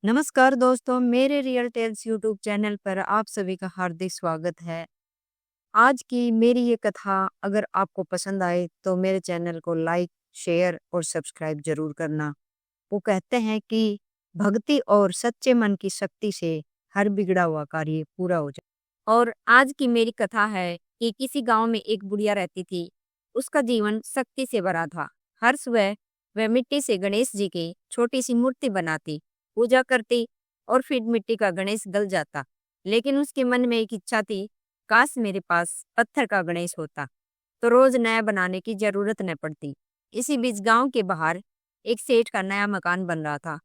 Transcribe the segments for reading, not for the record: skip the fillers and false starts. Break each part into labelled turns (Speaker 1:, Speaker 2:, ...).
Speaker 1: नमस्कार दोस्तों, मेरे रियल टेल्स यूट्यूब चैनल पर आप सभी का हार्दिक स्वागत है। आज की मेरी ये कथा अगर आपको पसंद आए तो मेरे चैनल को लाइक, शेयर और सब्सक्राइब जरूर करना। वो कहते हैं कि भक्ति और सच्चे मन की शक्ति से हर बिगड़ा हुआ कार्य पूरा हो जाए। और आज की मेरी कथा है कि किसी गांव में एक बुढ़िया रहती थी। उसका जीवन शक्ति से भरा था। हर सुबह वह मिट्टी से गणेश जी की छोटी सी मूर्ति बनाती, पूजा करती और फिर मिट्टी का गणेश गल जाता। लेकिन उसके मन में एक इच्छा थी, काश मेरे पास पत्थर का गणेश होता तो रोज नया बनाने की जरूरत न पड़ती। इसी बीच गांव के बाहर एक सेठ का नया मकान बन रहा था।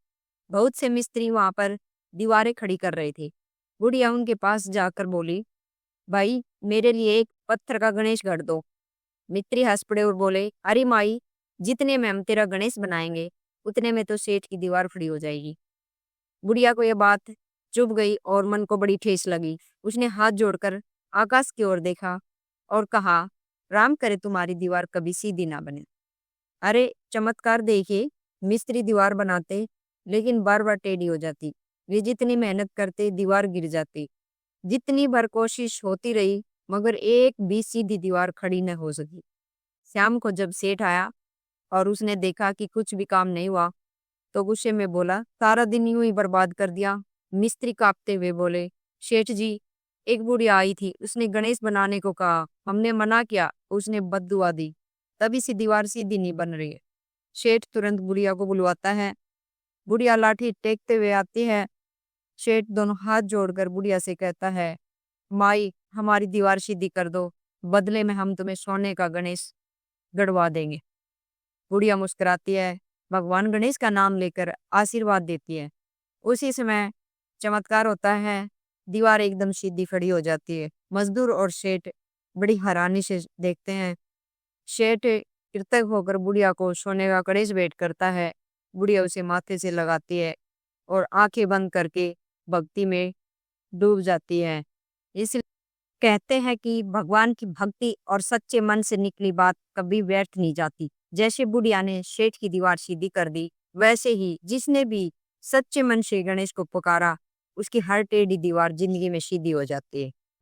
Speaker 1: बहुत से मिस्त्री वहां पर दीवारें खड़ी कर रहे थे। बुढ़िया उनके पास जाकर बोली, भाई मेरे लिए एक पत्थर का गणेश गढ़ दो। मिस्त्री हंस पड़े और बोले, अरे माई, जितने में हम तेरा गणेश बनाएंगे उतने में तो सेठ की दीवार खड़ी हो जाएगी। बुढ़िया को यह बात चुभ गई और मन को बड़ी ठेस लगी। उसने हाथ जोड़कर आकाश की ओर देखा और कहा, राम करे तुम्हारी दीवार कभी सीधी ना बने। अरे चमत्कार देखिए, मिस्त्री दीवार बनाते लेकिन बार बार टेढ़ी हो जाती। वे जितनी मेहनत करते दीवार गिर जाती। जितनी बार कोशिश होती रही मगर एक भी सीधी दीवार खड़ी न हो सकी। शाम को जब सेठ आया और उसने देखा कि कुछ भी काम नहीं हुआ तो गुस्से में बोला, सारा दिन यूं ही बर्बाद कर दिया। मिस्त्री कांपते हुए बोले, सेठ जी, एक बुढ़िया आई थी, उसने गणेश बनाने को कहा, हमने मना किया, उसने बद्दुआ दी, तभी से दीवार सीधी नहीं बन रही है। सेठ तुरंत बुढ़िया को बुलवाता है। बुढ़िया लाठी टेकते हुए आती है। सेठ दोनों हाथ जोड़कर बुढ़िया से कहता है, माई हमारी दीवार सीधी कर दो, बदले में हम तुम्हें सोने का गणेश गड़वा देंगे। बुढ़िया मुस्कुराती है, भगवान गणेश का नाम लेकर आशीर्वाद देती है। उसी समय चमत्कार होता है, दीवार एकदम सीधी खड़ी हो जाती है। मजदूर और सेठ बड़ी हैरानी से देखते हैं। सेठ कृतज्ञ होकर बुढ़िया को सोने का गणेश भेंट करता है। बुढ़िया उसे माथे से लगाती है और आंखें बंद करके भक्ति में डूब जाती है। इसलिए कहते हैं कि भगवान की भक्ति और सच्चे मन से निकली बात कभी व्यर्थ नहीं जाती। जैसे बुढ़िया ने सेठ की दीवार सीधी कर दी, वैसे ही जिसने भी सच्चे मन से गणेश को पुकारा, उसकी हर टेढ़ी दीवार जिंदगी में सीधी हो जाती है।